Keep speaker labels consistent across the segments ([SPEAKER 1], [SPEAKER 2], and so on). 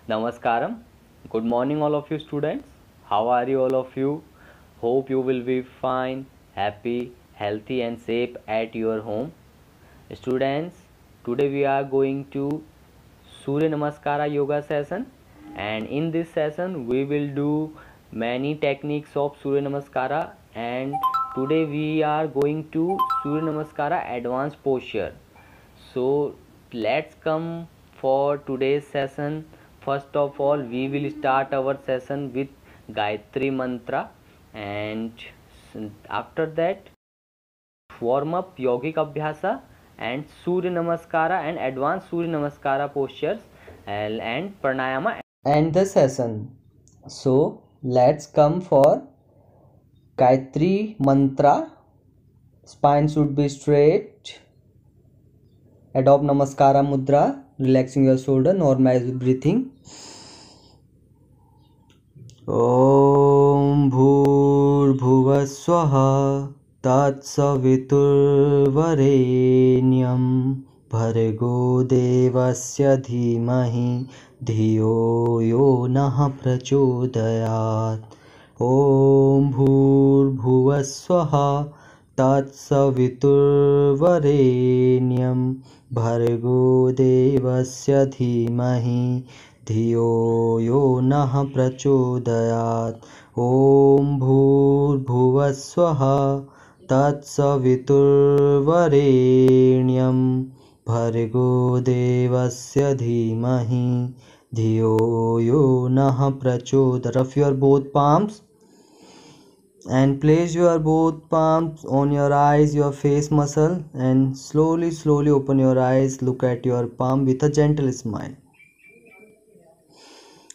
[SPEAKER 1] Namaskaram. Good morning, all of you students. How are you, all of you? Hope you will be fine, happy, healthy, and safe at your home. Students, today we are going to Surya Namaskara yoga session, and in this session we will do many techniques of Surya Namaskara. And today we are going to Surya Namaskara advanced posture. So let's come for today's session. First of all, we will start our session with Gayatri Mantra, and after that warm up yogic abhyasa and Surya Namaskara and advanced Surya Namaskara postures and pranayama and the session. So let's come for Gayatri Mantra. Spine should be straight. Adopt Namaskara Mudra, relaxing your shoulder, normalize breathing. Om Bhur Swaha Tatsaviturvarenyam Bhargo Devasya Dhimahi Dhiyo Yo Nah Prachodayat. Om Bhur Swaha Tatsaviturvarenyam Bhargo Devasya Dhimahi धियो यो नः प्रचोदयात्. ॐ भूर्भुवः स्वः तत्सवितुर्वरेण्यं भर्गो देवस्य धीमहि धियो यो नः प्रचोदयात्. Rough your both palms and place your both palms on your eyes, your face muscle, and slowly open your eyes. Look at your palm with a gentle smile.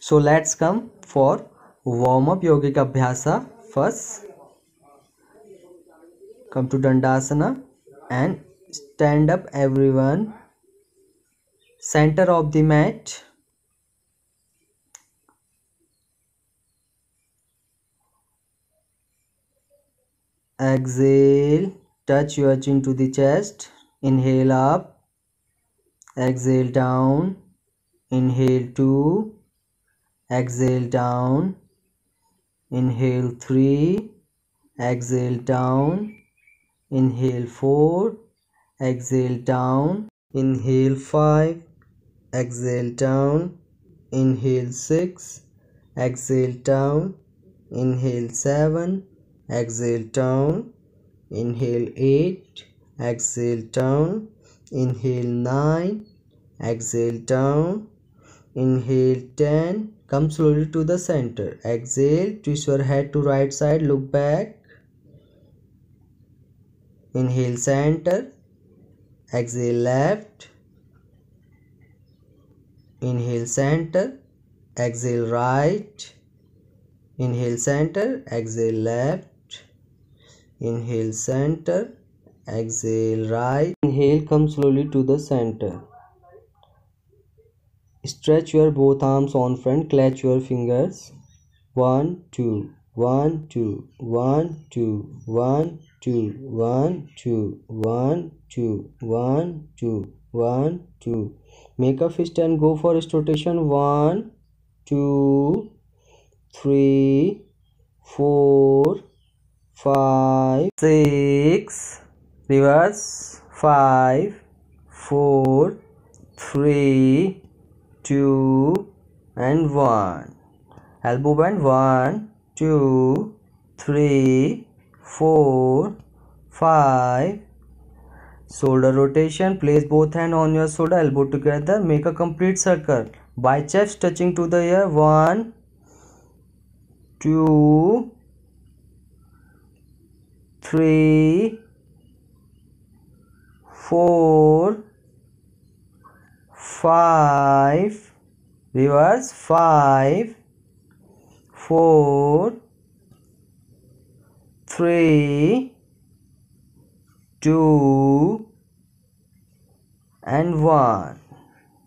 [SPEAKER 1] So let's come for warm up yogic abhyasa. First, come to Dandasana and stand up, everyone. Center of the mat. Exhale, touch your chin to the chest. Inhale up, exhale down, inhale 2, exhale down, inhale 3, exhale down, inhale 4, exhale down, inhale 5, exhale down, inhale 6, exhale down, inhale 7, exhale down, inhale 8, exhale down, inhale 9, exhale down, inhale 10. Come slowly to the center. Exhale, twist your head to right side, look back. Inhale center, exhale left, inhale center, exhale right, inhale center, exhale left, inhale center, exhale right. Inhale, come slowly to the center. Stretch your both arms on front, clutch your fingers. 1 2 1 2 1 2 1 2 1 2 1 2 1 2 1 2. Make a fist and go for wrist rotation. 1 2 3 4 5 6. Reverse. 5 4 3 2 and 1. Elbow bend. 1 2 3 4 5. Shoulder rotation. Place both hands on your shoulder, elbow together. Make a complete circle. Biceps touching to the ear. 1 2 3 4 5. Reverse. 5 4 3 2 and 1.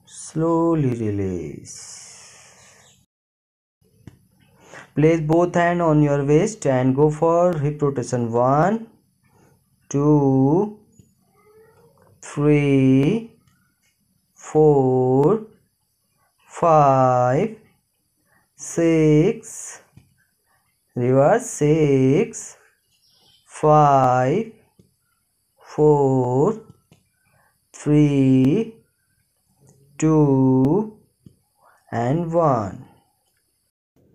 [SPEAKER 1] Slowly release. Place both hands on your waist and go for hip rotation. 1 2 3 4 5 6, reverse 6 5 4 3 2 and 1.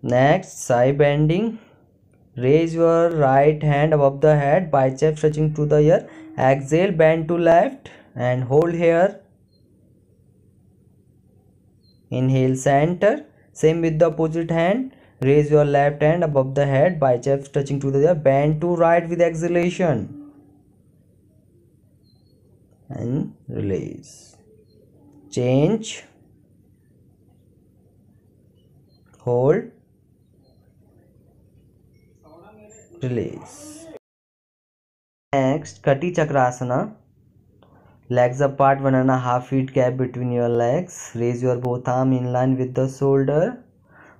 [SPEAKER 1] Next, side bending. Raise your right hand above the head, biceps touching to the ear. Exhale, bend to left and hold here. Inhale, center. Same with the opposite hand. Raise your left hand above the head, biceps touching to the ear. Bend to right with exhalation and release. Change. Hold. Release. Next, Kati Chakrasana. Legs apart, 1.5 feet gap between your legs. Raise your both arms in line with the shoulder.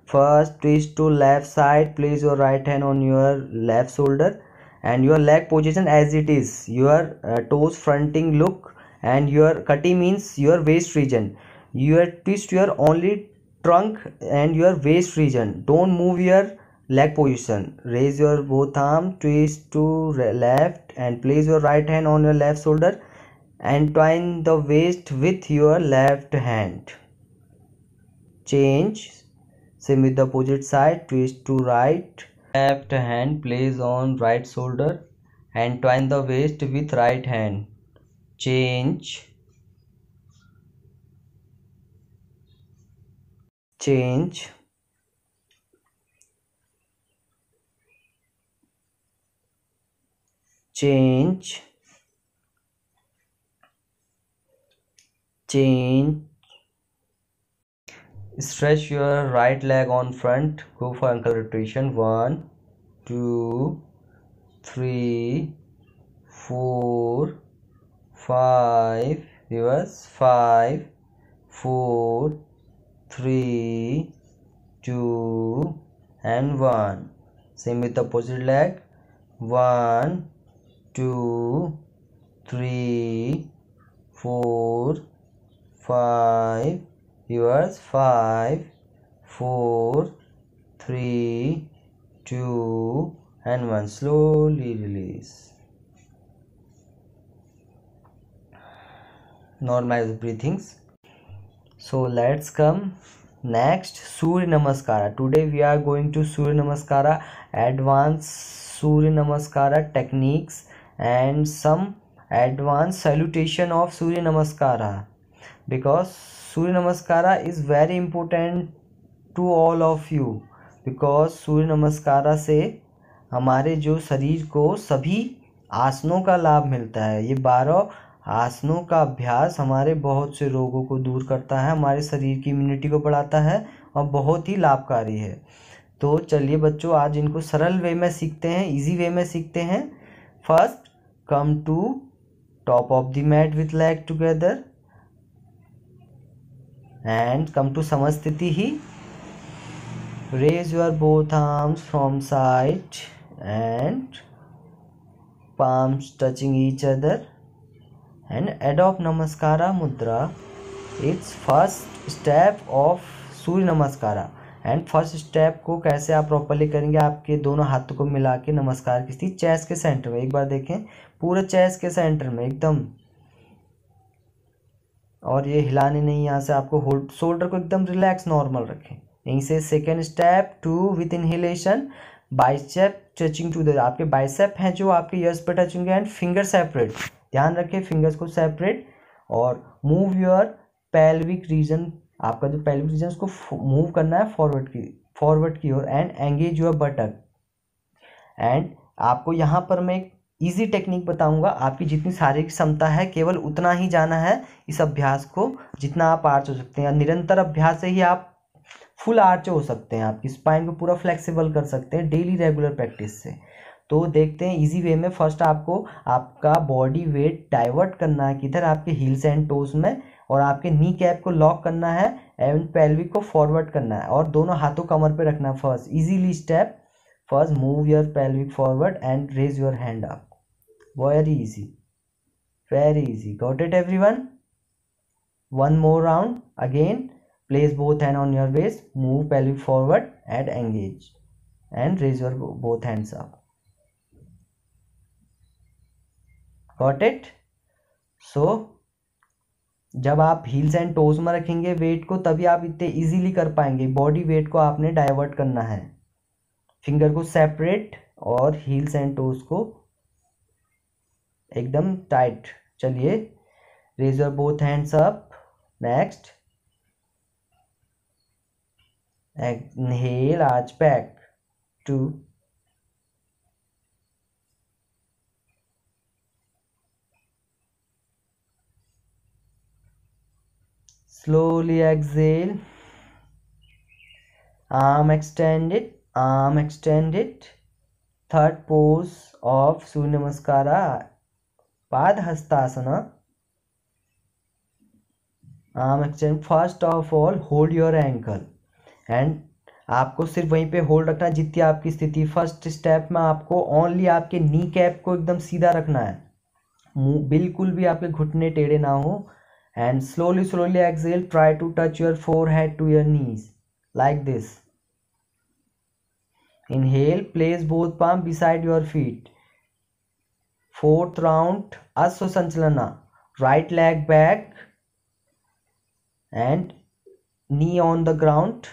[SPEAKER 1] First, twist to left side. Place your right hand on your left shoulder and your leg position as it is. Your toes fronting look, and your Kati means your waist region. Your twist your only trunk and your waist region. Don't move your leg position. Raise your both arms, twist to left and place your right hand on your left shoulder and twine the waist with your left hand. Change. Same with the opposite side. Twist to right. Left hand place on right shoulder and twine the waist with right hand. Change. Change. Change. Change. Stretch your right leg on front. Go for ankle rotation. 1 2 3 4 5. Reverse. 5 4 3 2 and 1. Same with the opposite leg. 1 2 3 4 5. Reverse. 5 4 3 2 and 1. Slowly release. Normalize breathings. So let's come next, Surya Namaskara. Today we are going to Surya Namaskara, advanced Surya Namaskara techniques and some advanced salutation of Surya Namaskara, because Surya Namaskara is very important to all of you, because सूर्य नमस्कारा से हमारे जो शरीर को सभी आसनों का लाभ मिलता है। ये 12 आसनों का अभ्यास हमारे बहुत से रोगों को दूर करता है, हमारे शरीर की इम्यूनिटी को बढ़ाता है और बहुत ही लाभकारी है। तो चलिए बच्चों, आज इनको सरल वे में सीखते हैं, इजी वे में सीखते हैं। First, come to top of the mat with leg together and come to samasthiti hi. Raise your both arms from side and palms touching each other and adopt namaskara mudra. It's first step of Surya namaskara. And first step को कैसे आप properly करेंगे, आपके दोनों हाथों को मिला के नमस्कार की स्थिति चेस्ट के सेंटर में, एक बार देखें, पूरे चेस्ट के सेंटर में एकदम, और ये हिलाने नहीं, यहाँ से आपको होल्ड, शोल्डर को एकदम रिलैक्स नॉर्मल रखें। यहीं से second step, two with inhalation, bicep touching to the, आपके बाइसेप हैं जो आपके ईयर्स पे टच होंगे एंड फिंगर सेपरेट, ध्यान रखें फिंगर्स को सेपरेट, और मूव योर पेल्विक रीजन, आपका जो पेल्विक रीजन उसको मूव करना है फॉरवर्ड की ओर and engage your buttock. And आपको यहाँ पर मैं एक ईजी टेक्निक बताऊंगा, आपकी जितनी शारीरिक क्षमता है केवल उतना ही जाना है इस अभ्यास को, जितना आप आर्च हो सकते हैं। निरंतर अभ्यास से ही आप फुल आर्च हो सकते हैं, आपकी स्पाइन को पूरा फ्लेक्सिबल कर सकते हैं डेली रेगुलर प्रैक्टिस से। तो देखते हैं इजी वे में। फर्स्ट आपको आपका बॉडी वेट डाइवर्ट करना है किधर, आपके हील्स एंड टोज में, और आपके नी कैप को लॉक करना है एंड पेल्विक को फॉरवर्ड करना है और दोनों हाथों कमर पे रखना है। First easily step, first move your pelvic forward and raise your hand up. Very easy, very easy. Got it everyone? One more round again.
[SPEAKER 2] Place both hands on your waist. Move pelvic forward and engage. And raise your both hands up. Got it? So जब आप heels and toes में रखेंगे wait को, तभी आप इतने easily कर पाएंगे. बॉडी वेट को आपने डाइवर्ट करना है. फिंगर को सेपरेट और हील्स एंड टोज को एकदम टाइट. चलिए, raise your both hands up. Next, inhale, arch back. 2, slowly exhale, arm extended, arm extended. Third pose of Surya Namaskara, Padhastasana. Arm extend. First of all, hold your ankle and आपको सिर्फ वहीं पे hold रखना है जितनी आपकी स्थिति. First step में आपको ओनली आपके नी कैप को एकदम सीधा रखना है. बिल्कुल भी आपके घुटने टेढ़े ना हो. And slowly exhale. Try to touch your forehead to your knees like this. Inhale, place both palms beside your feet. Fourth round, Aswa Sanchalana. Right leg back and knee on the ground.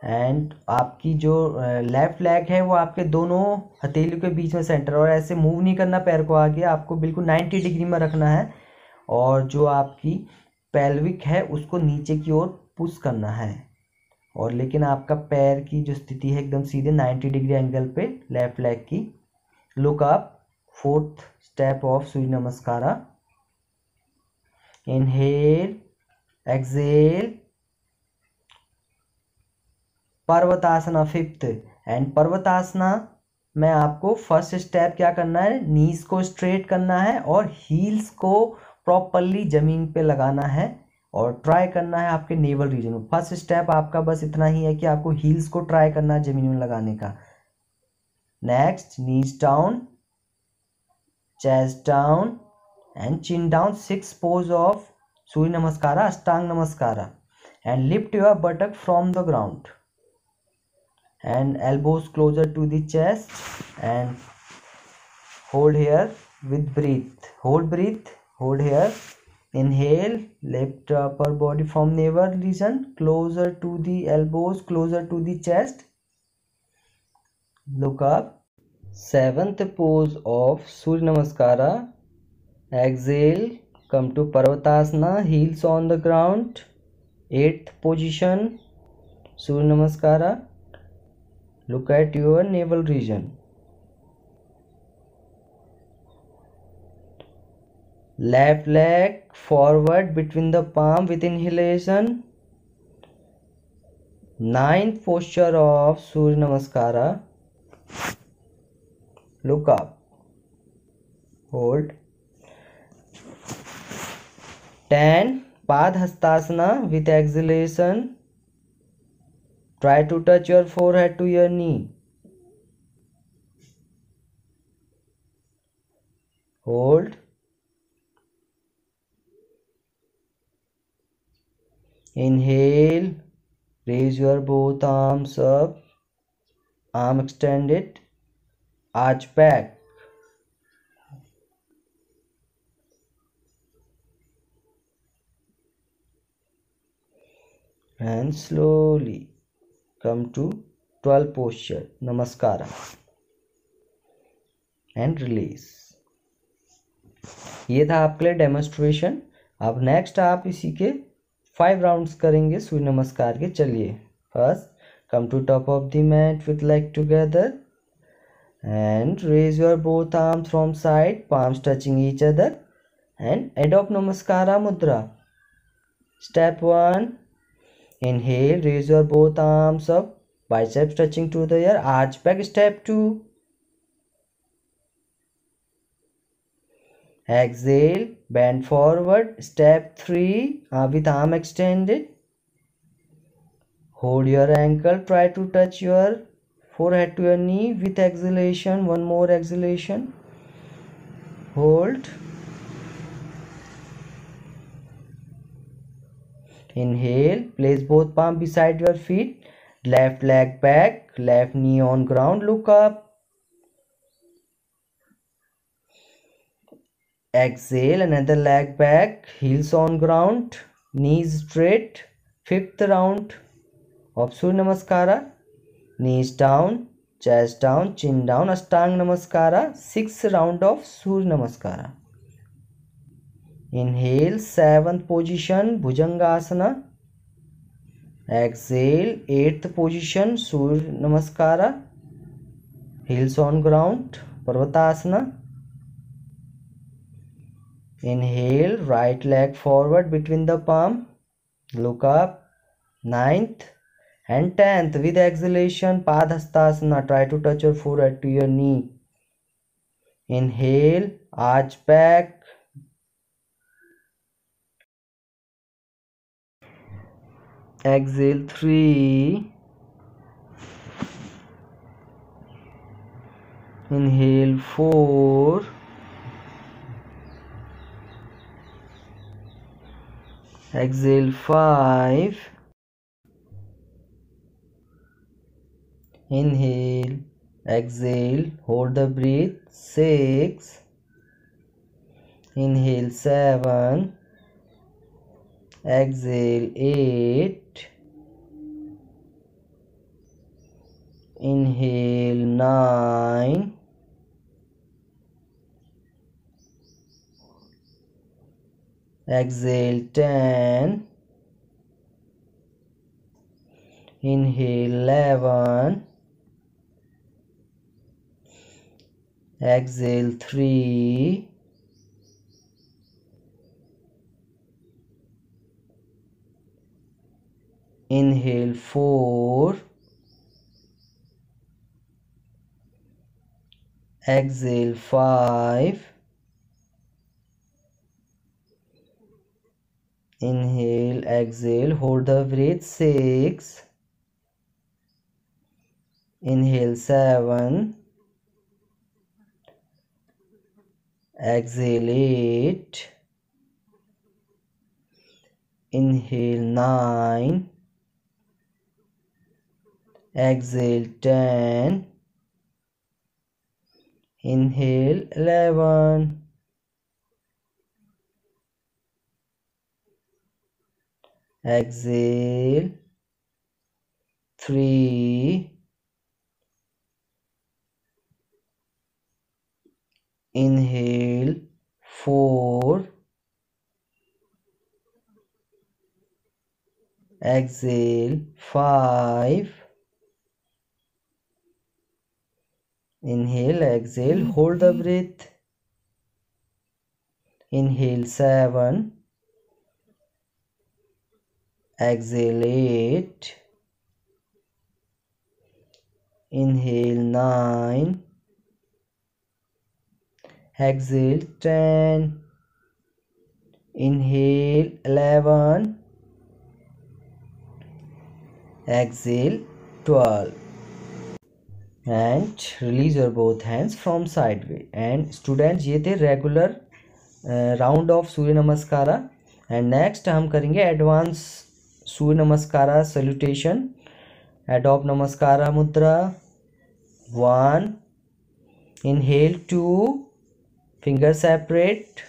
[SPEAKER 2] And आपकी जो left leg है वो आपके दोनों हथेलियों के बीच में centre. और ऐसे मूव नहीं करना पैर को आगे, आपको बिल्कुल 90 डिग्री में रखना है. और जो आपकी पेल्विक है उसको नीचे की ओर पुश करना है. और लेकिन आपका पैर की जो स्थिति है एकदम सीधे 90 डिग्री एंगल पे लेफ्ट लेग की. Look up. Fourth step of Surya namaskara. Inhale, exhale. Parvatasana fifth. And parvatasana में आपको फर्स्ट स्टेप क्या करना है, नीज को स्ट्रेट करना है और हील्स को प्रॉपरली जमीन पे लगाना है और ट्राई करना है आपके नेवल रीजन में. फर्स्ट स्टेप आपका बस इतना ही है कि आपको हील्स को ट्राई करना है जमीन में लगाने का. Next, knees down, chest down and chin down. 6 pose of Surya namaskara, ashtanga namaskara. And lift your buttock from the ground and elbows closer to the chest and hold here with breath. Hold here. Inhale, lift upper body from navel region closer to the elbows, closer to the chest. Look up. Seventh pose of Surya Namaskara. Exhale, come to Parvatasana, heels on the ground. Eighth position, Surya Namaskara. Look at your navel region. Left leg forward between the palm with inhalation. Ninth posture of Surya Namaskara. Look up. Hold. 10 Padhastasana with exhalation. Try to touch your forehead to your knee. Hold. Inhale. Raise your both arms up. Arm extended. Arch back. And slowly come to 12 posture, Namaskara. And release. ये था आपके लिए demonstration. अब next आप इसी के 5 rounds करेंगे सूर्य नमस्कार के. चलिए, first, come to top of the mat with leg together and raise your both arms from side, palms touching each other and adopt Namaskara mudra. Step 1, inhale, raise your both arms up, biceps touching to the air, arch back. Step 2, exhale, bend forward. Step 3, with arm extended, hold your ankle, try to touch your forehead to your knee with exhalation. One more exhalation. Hold. Inhale, place both palms beside your feet, left leg back, left knee on ground, look up. Exhale, another leg back, heels on ground, knees straight. Fifth round of Surya Namaskara. Knees down, chest down, chin down, Ashtanga Namaskara. Sixth round of Surya Namaskara. Inhale, seventh position, Bhujangasana. Exhale, eighth position, Surya Namaskara. Heels on ground, Parvatasana. Inhale, right leg forward between the palm, look up. Ninth and 10th with exhalation, Padhastasana. Try to touch your forehead to your knee. Inhale, arch back. Exhale, 3. Inhale, 4. Exhale, 5. Inhale, exhale, hold the breath. 6. Inhale, 7. Exhale, 8. Inhale, 9. Exhale, 10. Inhale, 11. Exhale, 3. Inhale, 4. Exhale, 5. Inhale, exhale, hold the breath. 6. Inhale, 7. Exhale, 8. Inhale, 9. Exhale, 10. Inhale, 11. Exhale, 3. Inhale, 4. Exhale, 5. Inhale, exhale, hold the breath. Inhale, 7. Exhale, 8. Inhale, 9. Exhale, 10. Inhale, 11. Exhale, 12. And release your both hands from sideway. And students, ये थे regular round of Surya namaskara. And next हम करेंगे advance Surya namaskara salutation. Adopt namaskara mudra. 1. Inhale, 2. Fingers separate.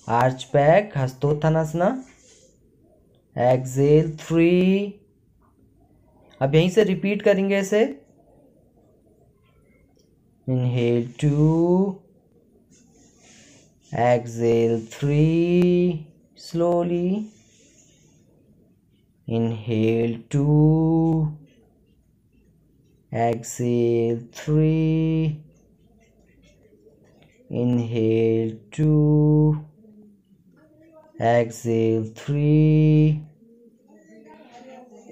[SPEAKER 2] Arch back, Hastottanasana. Exhale, 3. अब यहीं से repeat करेंगे ऐसे. Inhale, 2. Exhale, 3. Slowly. Inhale, 2. Exhale, 3. Inhale, 2. Exhale, 3.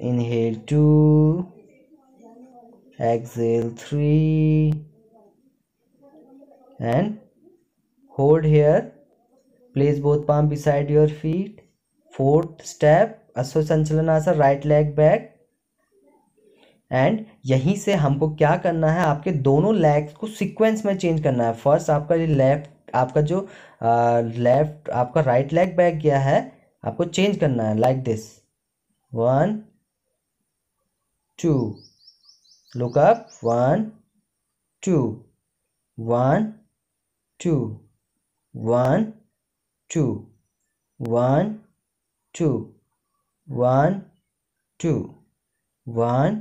[SPEAKER 2] Inhale, 2. Exhale, 3. And hold here. Place both palms beside your feet. Fourth step, Aswa Sanchalanasana, right leg back. And यहीं से हमको क्या करना है, आपके दोनों लेग्स को सीक्वेंस में चेंज करना है. फर्स्ट आपका जो लेफ्ट आपका जो लेफ्ट आपका राइट लेग बैक गया है, आपको चेंज करना है like this 1 2 look up 1 2 1 2 1 2 1 2 1 2 1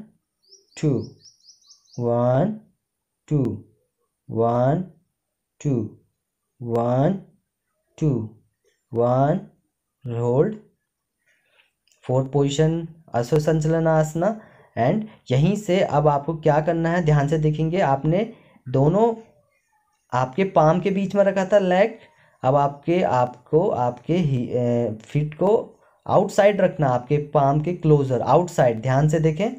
[SPEAKER 2] 2 1 2 1 2 1 2 1 hold. Fourth position अश्व संचलन आसना। एंड यहीं से अब आपको क्या करना है, ध्यान से देखेंगे, आपने दोनों आपके पाम के बीच में रखा था लेग, अब आपके फीट को आउटसाइड रखना, आपके पाम के क्लोजर आउटसाइड, ध्यान से देखें,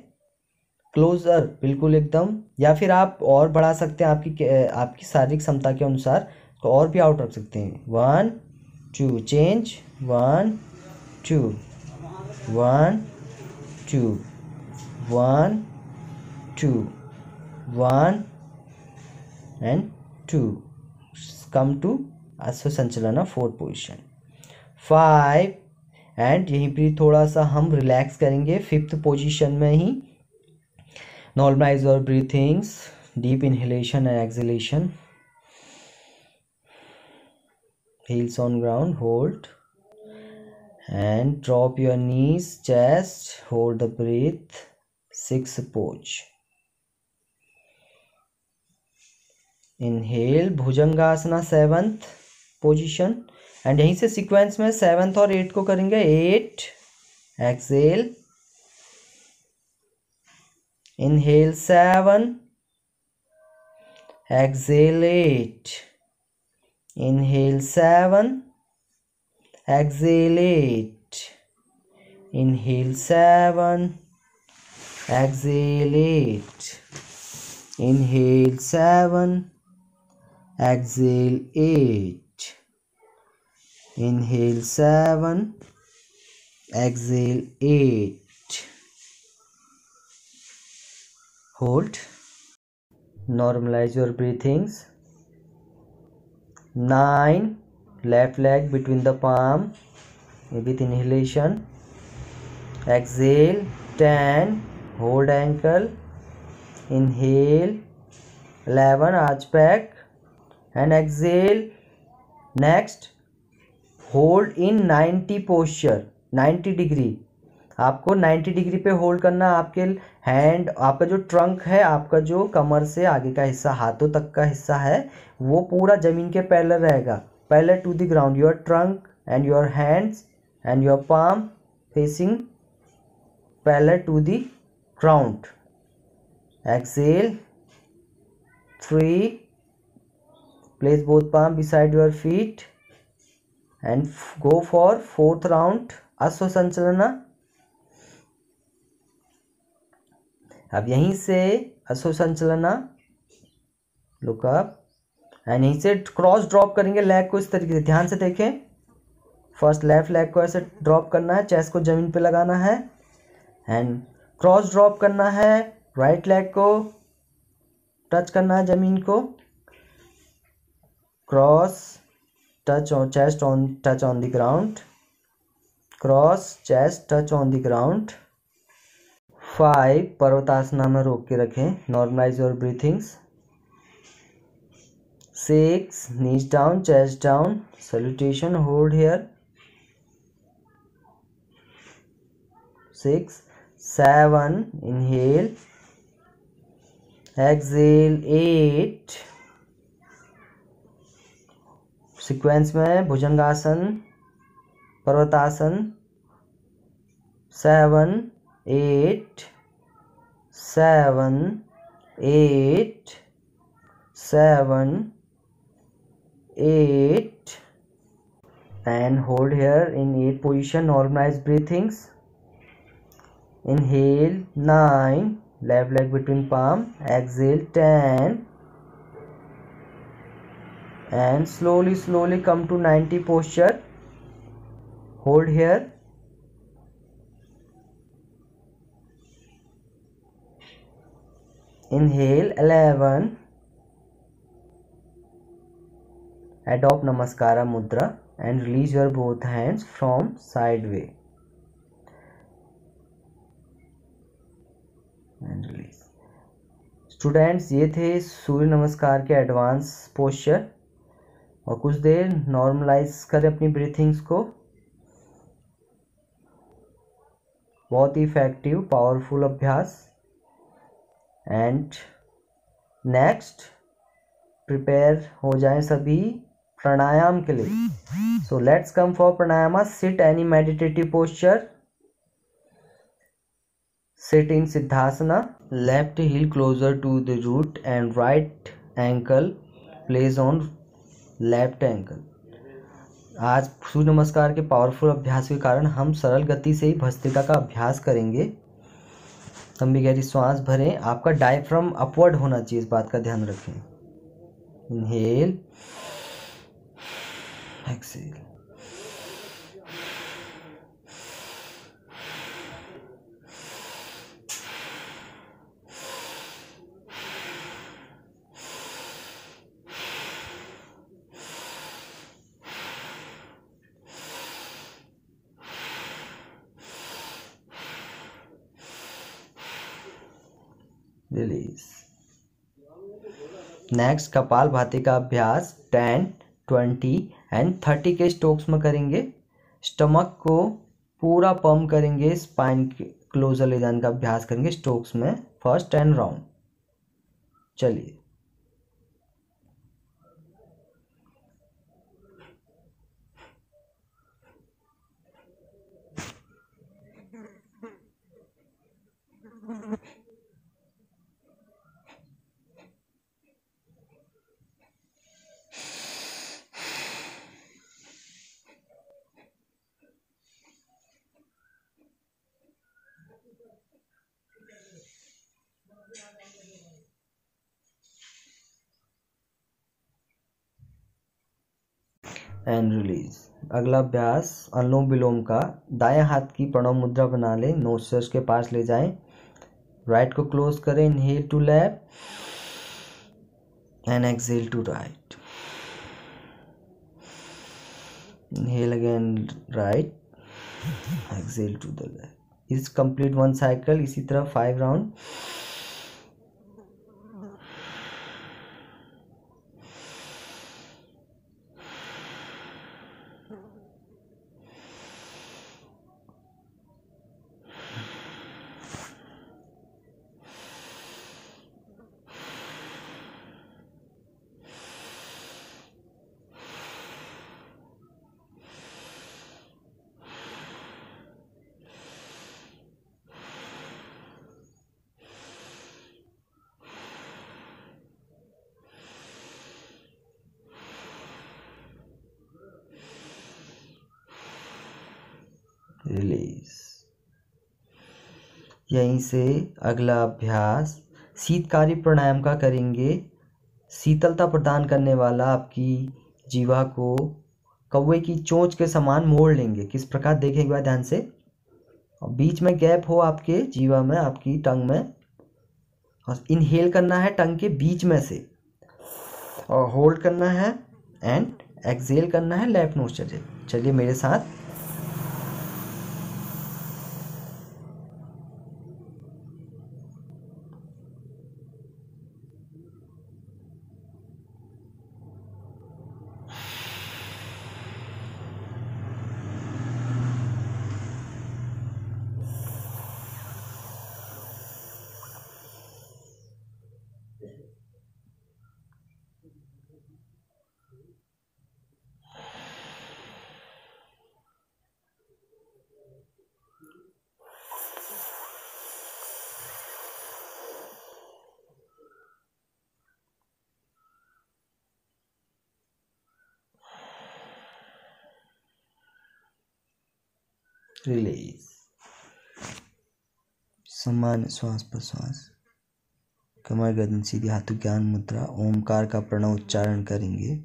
[SPEAKER 2] क्लोजर बिल्कुल एकदम, या फिर आप और बढ़ा सकते हैं आपकी शारीरिक क्षमता के अनुसार, तो और भी आउट रख सकते हैं। 1 2 चेंज 1 2 1 2 1 2 1 and 2 come to अश्व संचलन फोर्थ पोजिशन 5 एंड यहीं पर थोड़ा सा हम रिलैक्स करेंगे फिफ्थ पोजीशन में ही। Normalize your breathings, deep inhalation and exhalation, heels on ground, hold and drop your knees, chest, hold the breath, 6 pose. Inhale Bhujangasana 7th position and यहीं से सीक्वेंस में 7th और 8th को करेंगे। 8 Excel, inhale 7, Excel 8, inhale 7, exhale 8, inhale 7, exhale 8, inhale 7, exhale 8, inhale 7, exhale 8, hold, normalize your breathings। 9 left leg between the palm with inhalation, exhale 10 hold ankle, inhale 11 arch back and exhale। next hold in 90 posture, 90 degree, आपको 90 degree पे hold करना। आपके hand, आपका जो trunk है, आपका जो कमर से आगे का हिस्सा, हाथों तक का हिस्सा है, वो पूरा जमीन के पैरेलल रहेगा, parallel to the ground. Your trunk and your hands and your palm facing parallel to the ground. Exhale 3, place both palm beside your feet and go for 4th round अश्व संचलना। अब यहीं से अश्व संचलना, लुक अप एंड यहीं से cross drop करेंगे leg को इस तरीके से, ध्यान से देखें। फर्स्ट लेफ्ट लेग को ऐसे ड्रॉप करना है, चेस्ट को जमीन पे लगाना है एंड क्रॉस ड्रॉप करना है। राइट लेग को टच करना है जमीन को, cross touch on chest, on touch on the ground, cross chest touch on the ground. 5 पर्वतासना में रोक के रखें, normalise your breathings. 6 knees down, chest down, salutation, hold here। 6 7 inhale, exhale 8। Sequence में भुजंगासन, पर्वतासन 7 8 7 8 7 8 and hold here in 8 position, normalize breathings। inhale 9, left leg between palm, exhale 10 and slowly come to 90 posture, hold here। inhale 11, adopt namaskara mudra। and release your both hands from sideway and release. Students, ये थे सूर्य नमस्कार के advance posture, और कुछ देर normalise करें अपनी breathings को। बहुत ही इफेक्टिव पावरफुल अभ्यास। एंड नेक्स्ट प्रिपेयर हो जाएं सभी प्राणायाम के लिए। So let's come for pranayama. Sit any meditative posture. Sit in Siddhasana. Left heel closer to the root and right ankle placed on left ankle. आज सूर्य नमस्कार के पावरफुल अभ्यास के कारण हम सरल गति से ही भस्त्रिका का अभ्यास करेंगे। लंबी गहरी श्वास भरें। आपका डायफ्राम अपवर्ड होना चाहिए, इस बात का ध्यान रखें। Inhale, Excel. रिलीज। नेक्स्ट कपाल भाती का अभ्यास 10, 20 एंड 30 के स्ट्रोक्स में करेंगे। स्टमक को पूरा पंप करेंगे, स्पाइन क्लोजर ले जाने का अभ्यास करेंगे स्ट्रोक्स में, फर्स्ट 10 राउंड। चलिए। And release. अगला अभ्यास अनुलोम विलोम का। दाएं हाथ की प्रणव मुद्रा बना लें, नोस्ट्रल्स के पास ले जाएं, राइट को क्लोज करें, inhale to left and exhale to right. Inhale again right, exhale to the left. इस कंप्लीट 1 साइकिल, इसी तरह 5 राउंड। रिलीज। यहीं से अगला अभ्यास शीतकारी प्राणायाम का करेंगे। शीतलता प्रदान करने वाला आपकी जीवा को कौवे की चोंच के समान मोड़ लेंगे। किस प्रकार देखें एक बार ध्यान से। और बीच में गैप हो आपके जीवा में, आपकी टंग में, और इनहेल करना है टंग के बीच में से, और होल्ड करना है एंड एक्सहेल करना है लेफ्ट नोस्ट्रल से। चलिए मेरे साथ। रिलीज। सामान्य श्वास प्रश्वास, कमर गर्दन सीधी, हाथों ज्ञान मुद्रा। ओमकार का प्रणव उच्चारण करेंगे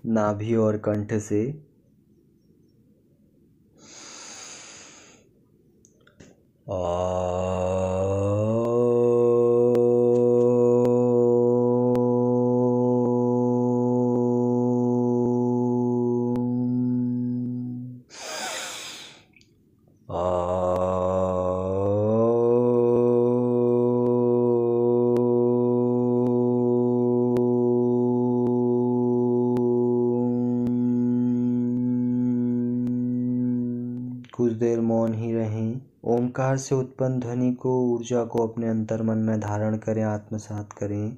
[SPEAKER 2] नाभि और कंठ से। कुछ देर मौन ही रहें। ओमकार से उत्पन्न ध्वनि को, ऊर्जा को अपने अंतर्मन में धारण करें, आत्मसात करें।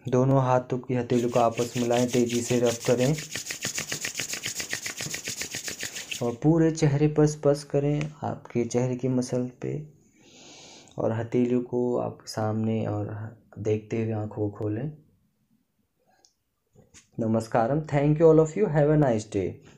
[SPEAKER 2] दोनों हाथों की हथेलियों को आपस में मिलाएं, तेजी से रब करें और पूरे चेहरे पर स्पर्श करें, आपके चेहरे की मसल पे, और हथेलियों को आपके सामने और देखते हुए आंखों को खोलें। नमस्कारम। Thank you all of you. Have a nice day.